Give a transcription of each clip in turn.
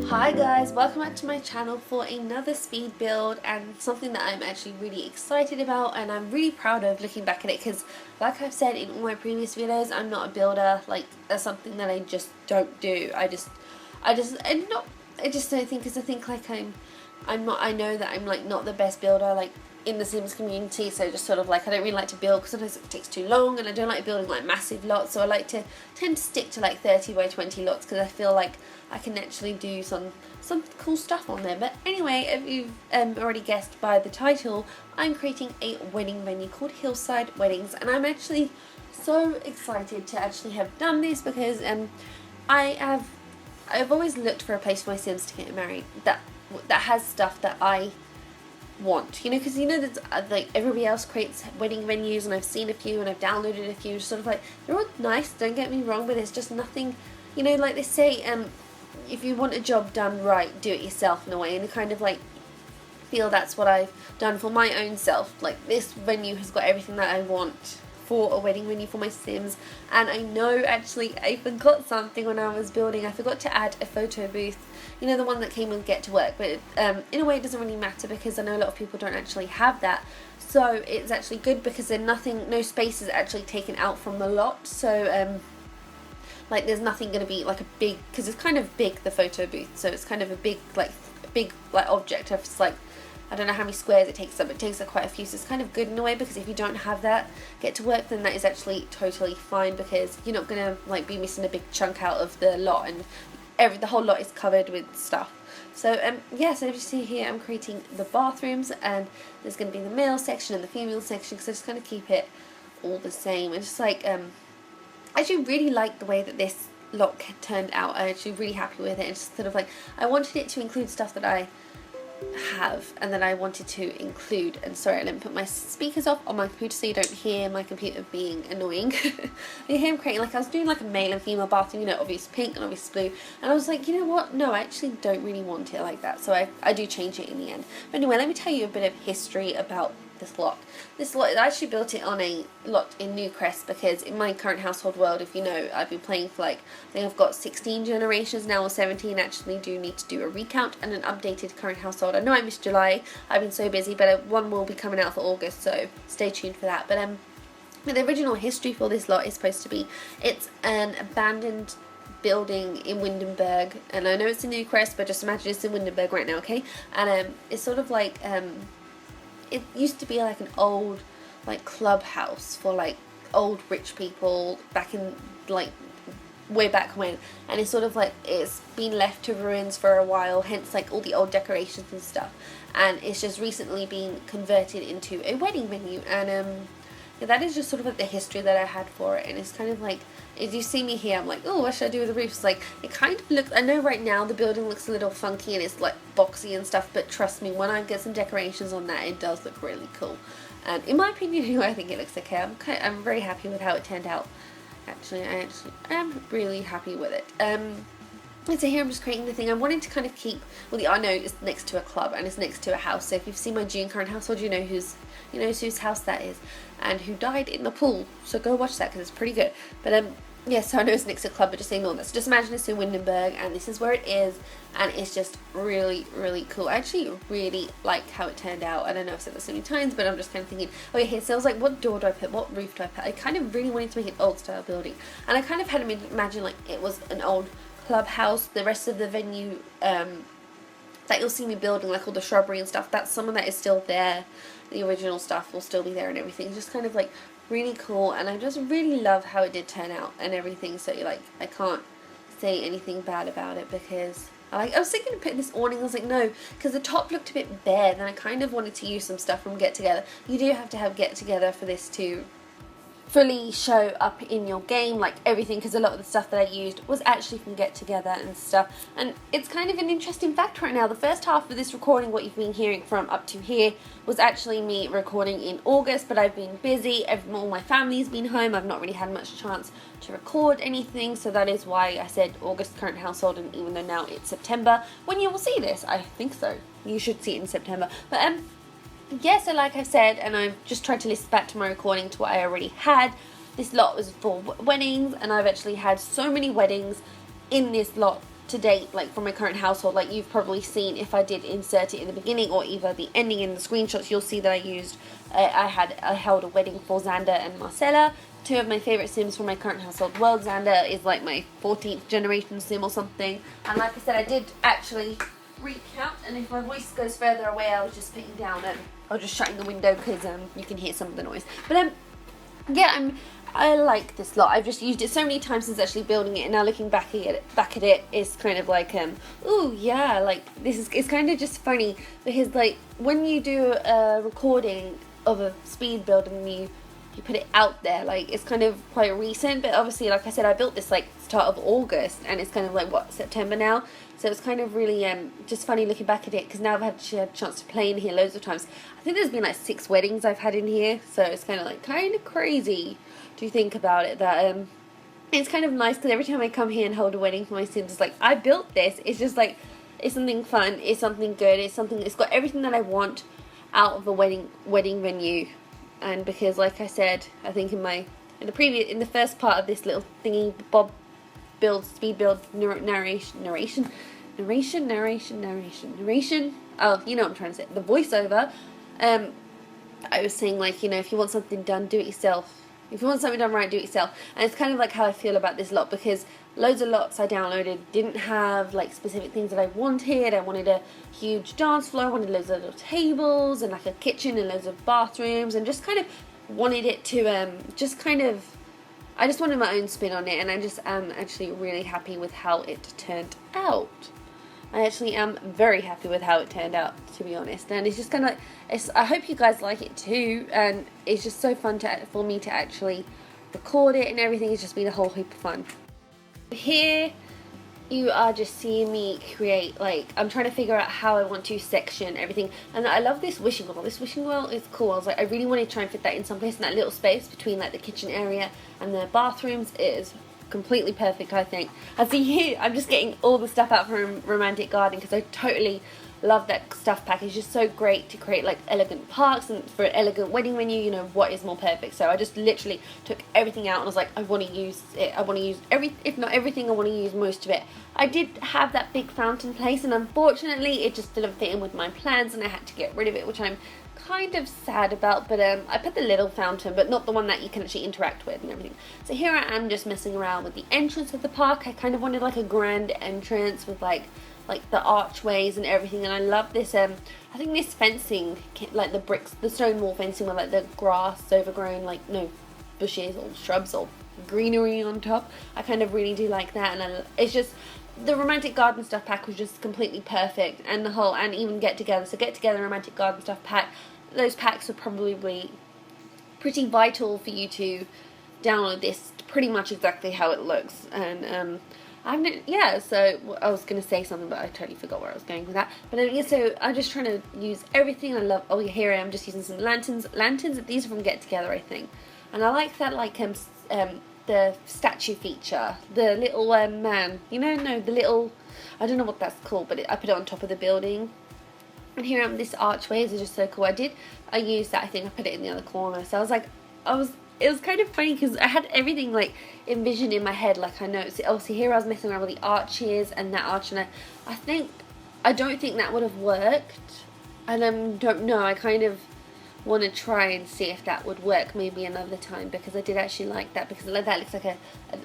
Hi guys, welcome back to my channel for another speed build and something that I'm actually really excited about and I'm really proud of looking back at it because like I've said in all my previous videos, I'm not a builder. Like, that's something that I just don't do. I just don't think, because I think like I know that I'm like not the best builder like in the Sims community, so just sort of like I don't really like to build because sometimes it takes too long and I don't like building like massive lots, so I like to tend to stick to like 30 by 20 lots because I feel like I can actually do some cool stuff on there. But anyway, if you've already guessed by the title, I'm creating a wedding venue called Hillside Weddings, and I'm actually so excited to actually have done this because I've always looked for a place for my Sims to get married that has stuff that I want, you know, because you know that like everybody else creates wedding venues and I've seen a few and I've downloaded a few, sort of like they're all nice, don't get me wrong, but there's just nothing, you know, like they say if you want a job done right, do it yourself in a way, and I kind of like feel that's what I've done for my own self. Like, this venue has got everything that I want for a wedding venue for my Sims. And I know actually I forgot something when I was building. I forgot to add a photo booth, you know, the one that came with Get to Work, but in a way it doesn't really matter because I know a lot of people don't actually have that, so it's actually good because no space is actually taken out from the lot, so like there's nothing going to be like a big, because it's kind of big, the photo booth, so it's kind of a big object. It's like, I don't know how many squares it takes up, it takes up quite a few, so it's kind of good in a way, because if you don't have that Get to Work, then that is actually totally fine because you're not going to like be missing a big chunk out of the lot, and the whole lot is covered with stuff. So yeah, so if you see here, I'm creating the bathrooms, and there's going to be the male section and the female section, because I just kind of keep it all the same. And just like I actually really like the way that this lot turned out. I'm actually really happy with it. It's just sort of like, I wanted it to include stuff that I have and that I wanted to include. And sorry, I didn't put my speakers off on my computer so you don't hear my computer being annoying. You hear him creating, like I was doing like a male and female bathroom, you know, obviously pink and obviously blue, and I was like, you know what, no, I actually don't really want it like that, so I do change it in the end. But anyway, let me tell you a bit of history about this lot. I actually built it on a lot in Newcrest because in my current household world, if you know, I've been playing for like, I think I've got 16 generations now, or 17. Actually do need to do a recount and an updated current household. I know I missed July, I've been so busy, but one will be coming out for August, so stay tuned for that. But the original history for this lot is supposed to be, it's an abandoned building in Windenburg, and I know it's in Newcrest, but just imagine it's in Windenburg right now, okay? And it's sort of like it used to be like an old like clubhouse for like old rich people back in like way back when, and it's sort of like it's been left to ruins for a while, hence like all the old decorations and stuff, and it's just recently been converted into a wedding venue. And yeah, that is just sort of like the history that I had for it. And it's kind of like, if you see me here, I'm like, oh, what should I do with the roof? It's like, it kind of looks, I know right now the building looks a little funky and it's like boxy and stuff, but trust me, when I get some decorations on that, it does look really cool. And in my opinion, anyway, I think it looks okay. I'm very happy with how it turned out. Actually, I am really happy with it. And so here I'm just creating the thing. I wanted to kind of keep, well, I know it's next to a club and it's next to a house, so if you've seen my June current household, you know whose house that is, and who died in the pool, so go watch that because it's pretty good. But yeah, so I know it's next to a club, but just ignore that. So just imagine it's in Windenburg, and this is where it is, and it's just really, really cool. I actually really like how it turned out. I don't know if I've said this so many times, but I'm just kind of thinking, oh yeah, here, so I was like, what door do I put, what roof do I put? I kind of really wanted to make an old style building, and I kind of had to imagine like it was an old clubhouse. The rest of the venue that you'll see me building, like all the shrubbery and stuff, that some of that is still there. The original stuff will still be there and everything. It's just kind of like really cool, and I just really love how it did turn out and everything. So like, I can't say anything bad about it because I was thinking of putting this awning. I was like, no, because the top looked a bit bare, and I kind of wanted to use some stuff from Get Together. You do have to have Get Together for this to fully show up in your game, like everything, because a lot of the stuff that I used was actually from Get Together and stuff. And it's kind of an interesting fact right now, the first half of this recording, what you've been hearing from up to here, was actually me recording in August, but I've been busy, all my family's been home, I've not really had much chance to record anything, so that is why I said August current household, and even though now it's September, when you will see this, I think so, you should see it in September. But yeah, so like I said, and I've just tried to listen back to my recording to what I already had, this lot was for weddings, and I've actually had so many weddings in this lot to date, like from my current household, like you've probably seen if I did insert it in the beginning or either the ending in the screenshots, you'll see that I held a wedding for Xander and Marcella, two of my favourite Sims from my current household. Well, Xander is like my 14th generation Sim or something, and like I said, I did actually recount, and if my voice goes further away, I was just putting down I was just shutting the window because you can hear some of the noise. But yeah, I like this lot. I've just used it so many times since actually building it, and now looking back at it, it's kind of like ooh yeah, like it's kind of just funny because like when you do a recording of a speed build and you put it out there, like it's kind of quite recent, but obviously like I said, I built this like start of August and it's kind of like what, September now, so it's kind of really just funny looking back at it because now I've had a chance to play in here loads of times. I think there's been like 6 weddings I've had in here, so it's kind of crazy to think about it that it's kind of nice because every time I come here and hold a wedding for my Sims, it's like I built this. It's just like it's something fun, it's something good, it's got everything that I want out of a wedding venue. And because like I said, I think in the first part of this little thingy bob build, speed build, narration, oh, you know what I'm trying to say, the voiceover, I was saying like, you know, if you want something done, do it yourself. If you want something done right, do it yourself. And it's kind of like how I feel about this lot, because loads of lots I downloaded didn't have like specific things that I wanted. I wanted a huge dance floor, I wanted loads of little tables and like a kitchen and loads of bathrooms, and just kind of wanted it to I just wanted my own spin on it, and I just am actually really happy with how it turned out. I actually am very happy with how it turned out, to be honest, and it's just kind of, I hope you guys like it too, and it's just so fun for me to actually record it and everything. It's just been a whole heap of fun. Here you are just seeing me create, like, I'm trying to figure out how I want to section everything, and I love this wishing well. This wishing well is cool. I was like, I really want to try and fit that in someplace in that little space between like the kitchen area and the bathrooms. It is completely perfect, I think. And see here, I'm just getting all the stuff out from Romantic Garden because I totally love that stuff pack. It's just so great to create like elegant parks, and for an elegant wedding venue, you know, what is more perfect? So I just literally took everything out and I was like, I want to use it. I want to use if not everything, I want to use most of it. I did have that big fountain place, and unfortunately it just didn't fit in with my plans and I had to get rid of it, which I'm kind of sad about, but I put the little fountain, but not the one that you can actually interact with and everything. So here I am just messing around with the entrance of the park. I kind of wanted like a grand entrance with like the archways and everything, and I love this I think this fencing, like the bricks, the stone wall fencing with like the grass overgrown, like no bushes or shrubs or greenery on top. I kind of really do like that, and it's just the Romantic Garden stuff pack was just completely perfect, and and even Get Together. So Get Together, Romantic Garden stuff pack, those packs are probably pretty vital for you to download this pretty much exactly how it looks. And so I was going to say something, but I totally forgot where I was going with that. But yeah, so I'm just trying to use everything I love. Oh, here I am just using some lanterns. These are from Get Together, I think. And I like that, like, the statue feature. The little man, you know, no, the little, I don't know what that's called, but I put it on top of the building. And here I am, this archway is just so cool. I used that, I think I put it in the other corner. So it was kind of funny because I had everything like envisioned in my head, like I know. So obviously here I was messing around with the arches and that arch, and I don't think that would have worked, and I don't know. I kind of want to try and see if that would work maybe another time, because I did actually like that, because that looks like an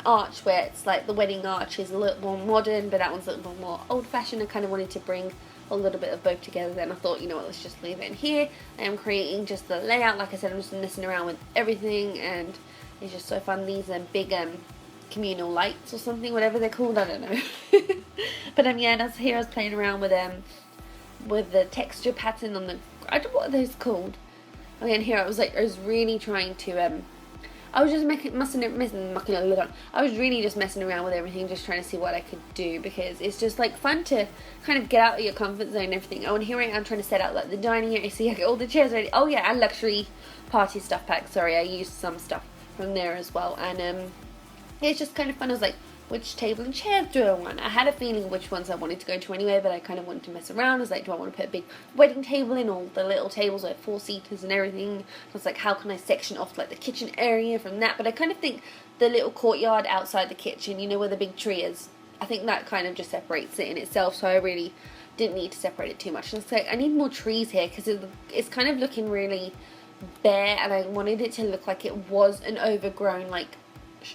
arch where it's like the wedding arch is a little more modern, but that one's a little more old-fashioned. I kind of wanted to bring a little bit of both together. Then I thought, you know what, let's just leave it in here. I am creating just the layout. Like I said, I'm just messing around with everything, and it's just so fun. These are big communal lights or something, whatever they're called, I don't know. But yeah, that's here I was playing around with the texture pattern on the, I don't know what are those called. Again, here I was really trying to I was just I was really just messing around with everything, just trying to see what I could do, because it's just like fun to kind of get out of your comfort zone and everything. Oh, and here I am trying to set out like the dining area. See, I get all the chairs ready. Oh yeah, and luxury party stuff pack. Sorry, I used some stuff from there as well. And it's just kind of fun. I was like, which table and chairs do I want? I had a feeling which ones I wanted to go to anyway, but I kind of wanted to mess around. I was like, do I want to put a big wedding table in, all the little tables like 4-seaters and everything? I was like, how can I section off like the kitchen area from that? But I kind of think the little courtyard outside the kitchen, you know, where the big tree is, I think that kind of just separates it in itself, so I really didn't need to separate it too much. And it's like, I need more trees here, because it's kind of looking really bare, and I wanted it to look like it was an overgrown, like,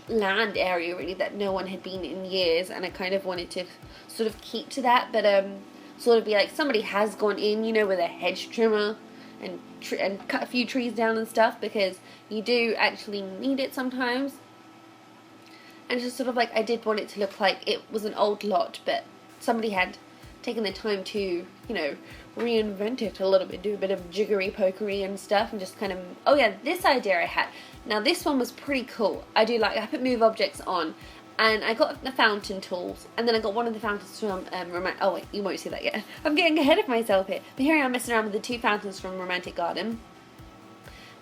land area, really, that no one had been in years, and I kind of wanted to sort of keep to that, but sort of be like, somebody has gone in, you know, with a hedge trimmer, and cut a few trees down and stuff, because you do actually need it sometimes. And just sort of like, I did want it to look like it was an old lot, but somebody had taken the time to, you know, reinvent it a little bit, do a bit of jiggery pokery and stuff, and just kind of, oh yeah, this idea I had. Now this one was pretty cool. I put move objects on, and I got the fountain tools, and then I got one of the fountains from oh wait, you won't see that yet. I'm getting ahead of myself here. But here I am messing around with the 2 fountains from Romantic Garden.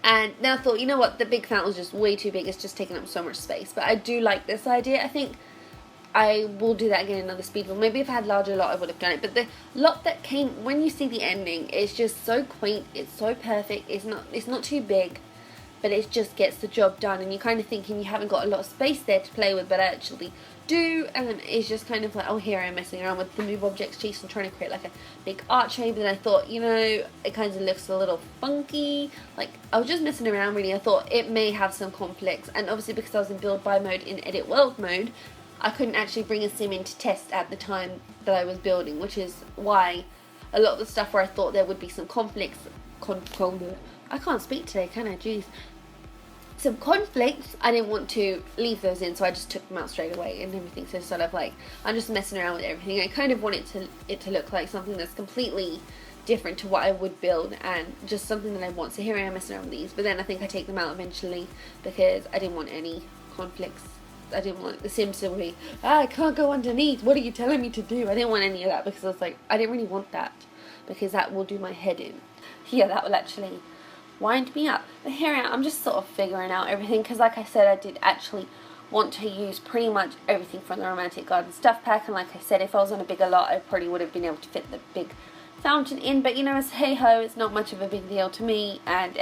And then I thought, you know what, the big fountain was just way too big, it's just taking up so much space. But I do like this idea. I think I will do that again in another speed build. Maybe if I had larger lot, I would have done it. But the lot that came, when you see the ending, it's just so quaint, it's so perfect, it's not too big, but it just gets the job done. And you're kind of thinking you haven't got a lot of space there to play with, but I actually do. And it's just kind of like, oh, here I'm messing around with the move objects cheese and trying to create like a big archway. But then I thought, you know, it kind of looks a little funky. Like, I was just messing around really. I thought it may have some conflicts, and obviously because I was in build by mode, in edit world mode, I couldn't actually bring a sim in to test at the time that I was building, which is why a lot of the stuff where I thought there would be some conflicts, I can't speak today, can I? Jeez. Some conflicts, I didn't want to leave those in, so I just took them out straight away and everything. So sort of like, I'm just messing around with everything. I kind of want it to look like something that's completely different to what I would build, and just something that I want. So here I am messing around with these, but then I think I take them out eventually, because I didn't want any conflicts. I didn't want the Sims to be, I can't go underneath, what are you telling me to do? I didn't want any of that, because I was like, I didn't really want that, because that will do my head in. Yeah, that will actually wind me up. But here I am, I'm just sort of figuring out everything, because like I said, I did actually want to use pretty much everything from the Romantic Garden stuff pack, and like I said, if I was on a bigger lot, I probably would have been able to fit the big fountain in, but you know, it's hey-ho, it's not much of a big deal to me, and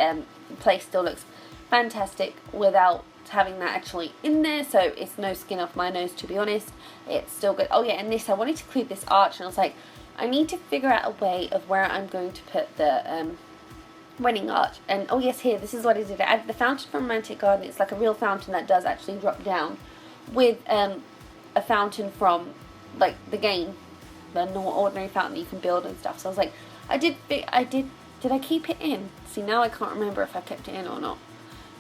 the place still looks fantastic without having that actually in there, so it's no skin off my nose, to be honest. It's still good. Oh yeah, and this, I wanted to include this arch, and I was like, I need to figure out a way of where I'm going to put the wedding arch. And oh yes, here, this is what I did. I added the fountain from Romantic Garden. It's like a real fountain that does actually drop down, with a fountain from like the game, the normal ordinary fountain you can build and stuff. So I was like, did I keep it in? See, now I can't remember if I kept it in or not,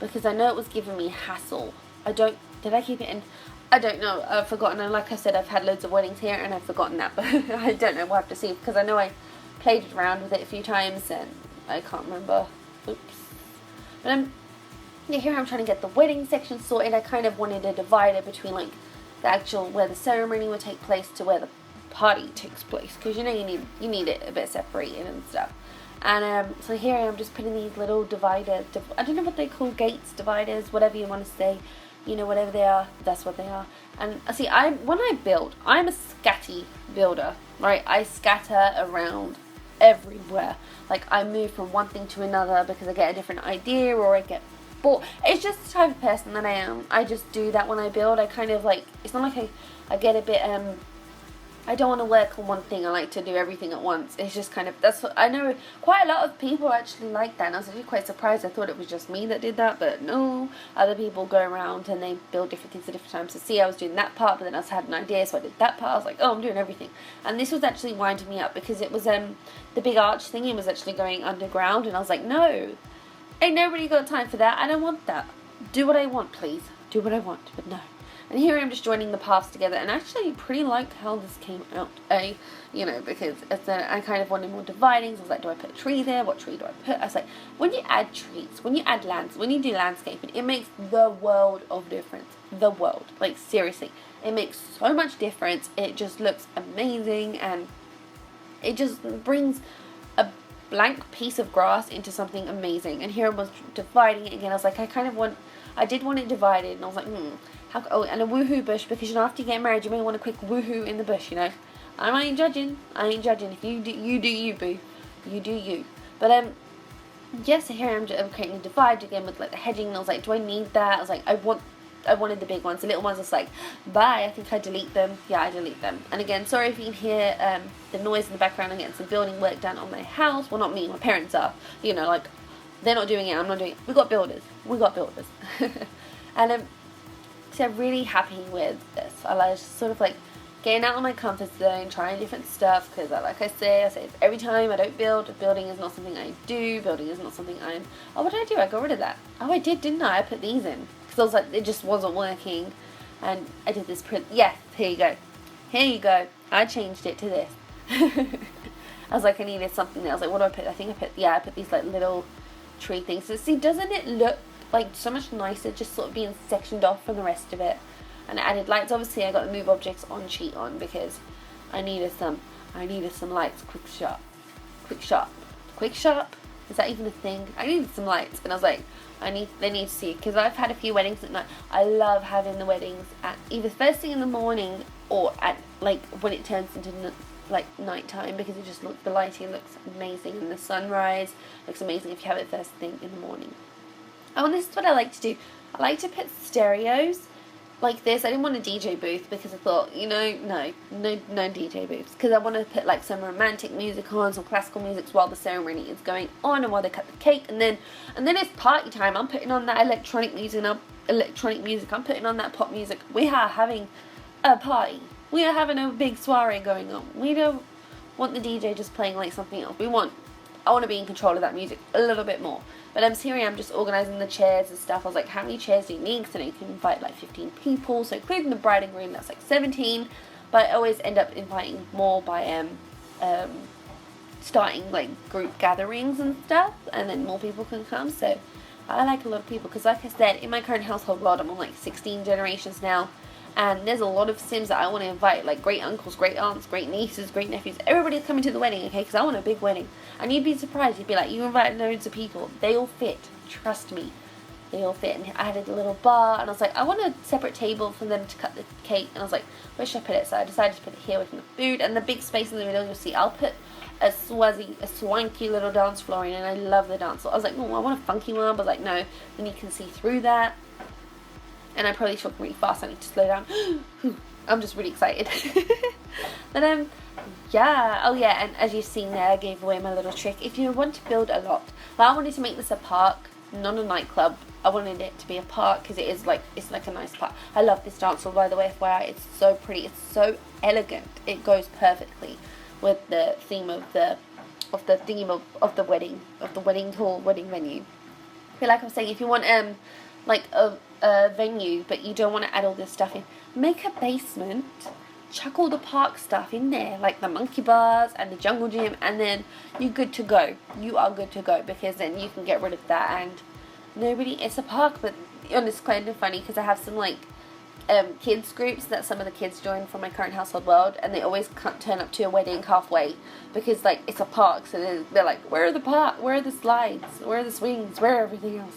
because I know it was giving me hassle. Did I keep it in? I don't know, I've forgotten. And like I said, I've had loads of weddings here and I've forgotten that, but I don't know, we'll have to see, because I know I played around with it a few times and I can't remember. Oops. But yeah, here I'm trying to get the wedding section sorted. I kind of wanted a divider between like the actual, where the ceremony would take place, to where the party takes place, because you know, you need it a bit separated and stuff. And so here I am just putting these little dividers, I don't know what they call, gates, dividers, whatever you want to say, you know, whatever they are, that's what they are. And see, when I build, I'm a scatty builder, right? I scatter around everywhere. Like, I move from one thing to another because I get a different idea, or I get bored. It's just the type of person that I am. I just do that when I build. I kind of like, it's not like I get a bit, I don't want to work on one thing. I like to do everything at once. It's just kind of, that's what I know. Quite a lot of people actually like that, and I was actually quite surprised. I thought it was just me that did that, but no. Other people go around and they build different things at different times. So see, I was doing that part, but then I had an idea, so I did that part. I was like, oh, I'm doing everything. And this was actually winding me up, because it was the big arch thing. It was actually going underground, and I was like, no, ain't nobody got time for that. I don't want that. Do what I want, please. Do what I want, but no. And here I'm just joining the paths together, and actually pretty like how this came out, you know, because I kind of wanted more dividing. So I was like, do I put a tree there? What tree do I put? I was like, when you add trees, when you add lands, when you do landscaping, it makes the world of difference. The world, like seriously, it makes so much difference. It just looks amazing, and it just brings a blank piece of grass into something amazing. And here I was dividing it again. I was like, I did want it divided, and I was like, oh, and a woohoo bush, because you know, after you get married, you may want a quick woohoo in the bush, you know. I ain't judging. If you do you, boo. You do you. But yes, so here I'm creating a divide again with like the hedging, and I was like, do I need that? I was like, I want I wanted the big ones. The little ones, it's like, bye, I think I delete them. Yeah, I delete them. And again, sorry if you can hear the noise in the background. I'm getting some building work done on my house. Well, not me, my parents are. You know, like, they're not doing it, I'm not doing it. We got builders. And so I'm really happy with this. I like sort of like getting out of my comfort zone, trying different stuff, because like I say every time I don't build, building is not something I do, building is not something I'm, oh, what did I do? I got rid of that. Oh, I did, didn't I? I put these in, because I was like, it just wasn't working, and I did this print, yeah, here you go, I changed it to this. I was like, I needed something there. I was like, what do I put? I put these like little tree things. So see, doesn't it look like so much nicer just sort of being sectioned off from the rest of it? And I added lights. Obviously I got the move objects on sheet on because I needed some lights. Quick sharp, is that even a thing? I needed some lights, and I was like, they need to see, because I've had a few weddings at night. I love having the weddings at either first thing in the morning or at like when it turns into like nighttime, because it just looks, the lighting looks amazing, and the sunrise looks amazing if you have it first thing in the morning. Oh, and this is what I like to do. I like to put stereos like this. I didn't want a DJ booth because I thought, you know, no DJ booths, because I want to put like some romantic music on, some classical music while the ceremony is going on and while they cut the cake, and then it's party time. I'm putting on that electronic music. I'm putting on that pop music. We are having a party. We are having a big soiree going on. We don't want the DJ just playing like something else. I want to be in control of that music a little bit more. But here I am just organising the chairs and stuff. I was like, how many chairs do you need? Because you can invite like 15 people. So including the bride and groom, that's like 17. But I always end up inviting more by starting like group gatherings and stuff. And then more people can come. So I like a lot of people. Because like I said, in my current household world, I'm on like 16 generations now. And there's a lot of Sims that I want to invite, like great uncles, great aunts, great nieces, great nephews. Everybody's coming to the wedding, okay? Because I want a big wedding. And you'd be surprised. You'd be like, you invite loads of people. They all fit. Trust me. They all fit. And I added a little bar. And I was like, I want a separate table for them to cut the cake. And I was like, where should I put it? So I decided to put it here with the food. And the big space in the middle, you'll see, I'll put a swanky little dance floor in. And I love the dance floor. I was like, oh, I want a funky one. But I was like, no. Then you can see through that. And I probably talk really fast. I need to slow down. I'm just really excited. But yeah. Oh yeah. And as you've seen there, I gave away my little trick. If you want to build a lot, well, I wanted to make this a park, not a nightclub. I wanted it to be a park because it's like a nice park. I love this dance hall, by the way, FYI. It's so pretty. It's so elegant. It goes perfectly with the theme of the wedding hall, wedding venue. I feel like I'm saying, if you want like a venue, but you don't want to add all this stuff in, make a basement, chuck all the park stuff in there, like the monkey bars and the jungle gym, and then you're good to go. You are good to go, because then you can get rid of that, and it's a park. But it's kind of funny because I have some like kids groups that some of the kids join from my current household world, and they always can't turn up to a wedding halfway because like it's a park. So they're like, where are the slides, where are the swings, where are everything else?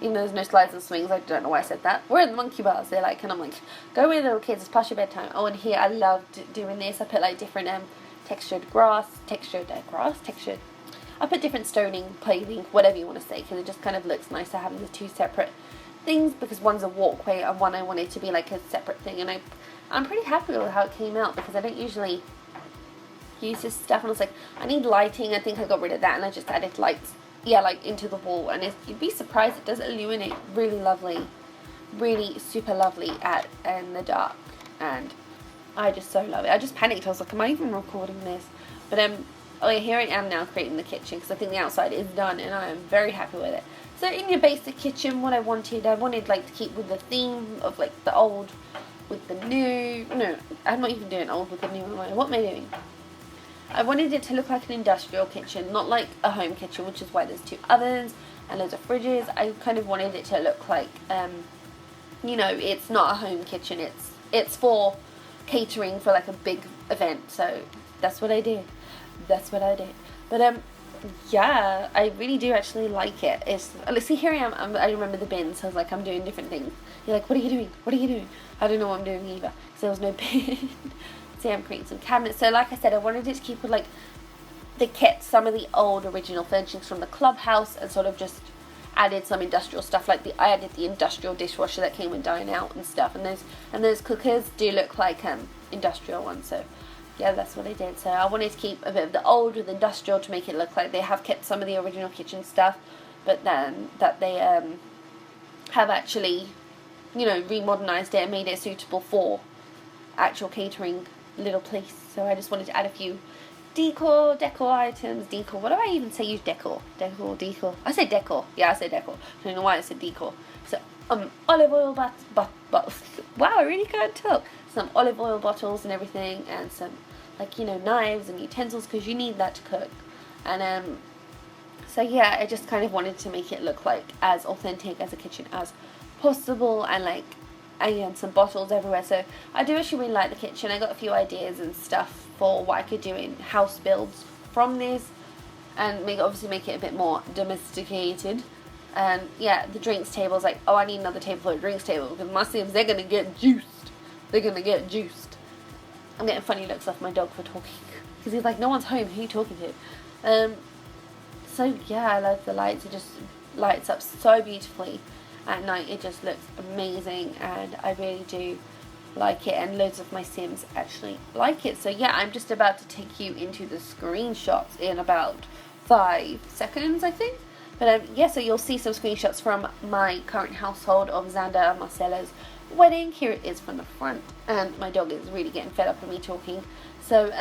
Even though there's no slides and swings, I don't know why I said that. Where are the monkey bars? They're like, and I'm like, go with little kids, it's past your bedtime. Oh, and here I loved doing this. I put like different textured grass. I put different stoning, paving, whatever you want to say, because it just kind of looks nicer having the two separate things, because one's a walkway and one I wanted to be like a separate thing. And I'm pretty happy with how it came out, because I don't usually use this stuff. And I was like, I need lighting. I think I got rid of that, and I just added lights. Yeah, like into the wall, and you'd be surprised, it does illuminate really lovely, really super lovely in the dark, and I just so love it. I just panicked. I was like, am I even recording this? But oh yeah, here I am now creating the kitchen, because I think the outside is done, and I am very happy with it. So in your basic kitchen, what I wanted like to keep with the theme of like the old with the new. No, I'm not even doing old with the new. What am I doing? I wanted it to look like an industrial kitchen, not like a home kitchen, which is why there's 2 ovens and loads of fridges. I kind of wanted it to look like, it's not a home kitchen. It's for catering for like a big event. So that's what I did. But yeah, I really do actually like it. See, here I am. I remember the bins. So I was like, I'm doing different things. You're like, what are you doing? I don't know what I'm doing either, because there was no bin. See, I'm creating some cabinets. So like I said, I wanted it to keep with like some of the old original furnishings from the clubhouse, and sort of just added some industrial stuff, like I added the industrial dishwasher that came with Dine Out and stuff, and those cookers do look like industrial ones, so yeah, that's what I did. So I wanted to keep a bit of the old with industrial to make it look like they have kept some of the original kitchen stuff, but then that they have actually, you know, remodernized it and made it suitable for actual catering little place. So I just wanted to add a few decor items. Decor, what do I even say? Use decor. I say decor. Yeah, I say decor. I don't know why I said decor. So olive oil bottles. Wow, I really can't talk. Some olive oil bottles and everything, and some, like, you know, knives and utensils, because you need that to cook. And so yeah, I just kind of wanted to make it look like as authentic as a kitchen as possible, and like, and some bottles everywhere. So I do actually really like the kitchen. I got a few ideas and stuff for what I could do in house builds from this, and obviously make it a bit more domesticated. And yeah, the drinks table is like, oh, I need another table for a drinks table, because my Sims, they're gonna get juiced. I'm getting funny looks off my dog for talking, because he's like, no one's home, who are you talking to? So yeah, I love the lights. It just lights up so beautifully at night. It just looks amazing, and I really do like it, and loads of my Sims actually like it. So yeah, I'm just about to take you into the screenshots in about 5 seconds, I think. But yeah, so you'll see some screenshots from my current household of Xander and Marcella's wedding. Here it is from the front, and my dog is really getting fed up with me talking. So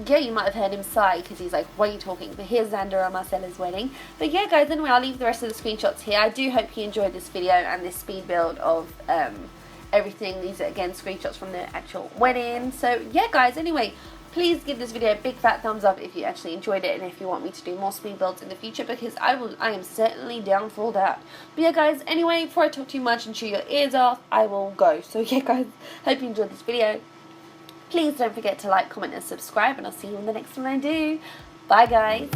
yeah, you might have heard him sigh because he's like, why are you talking? But here's Xander and Marcella's wedding. But yeah, guys, anyway, I'll leave the rest of the screenshots here. I do hope you enjoyed this video and this speed build of everything. These are, again, screenshots from the actual wedding. So yeah, guys, anyway, please give this video a big fat thumbs up if you actually enjoyed it, and if you want me to do more speed builds in the future, because I am certainly down for that. But yeah, guys, anyway, before I talk too much and chew your ears off, I will go. So yeah, guys, hope you enjoyed this video. Please don't forget to like, comment and subscribe, and I'll see you in the next one I do. Bye, guys.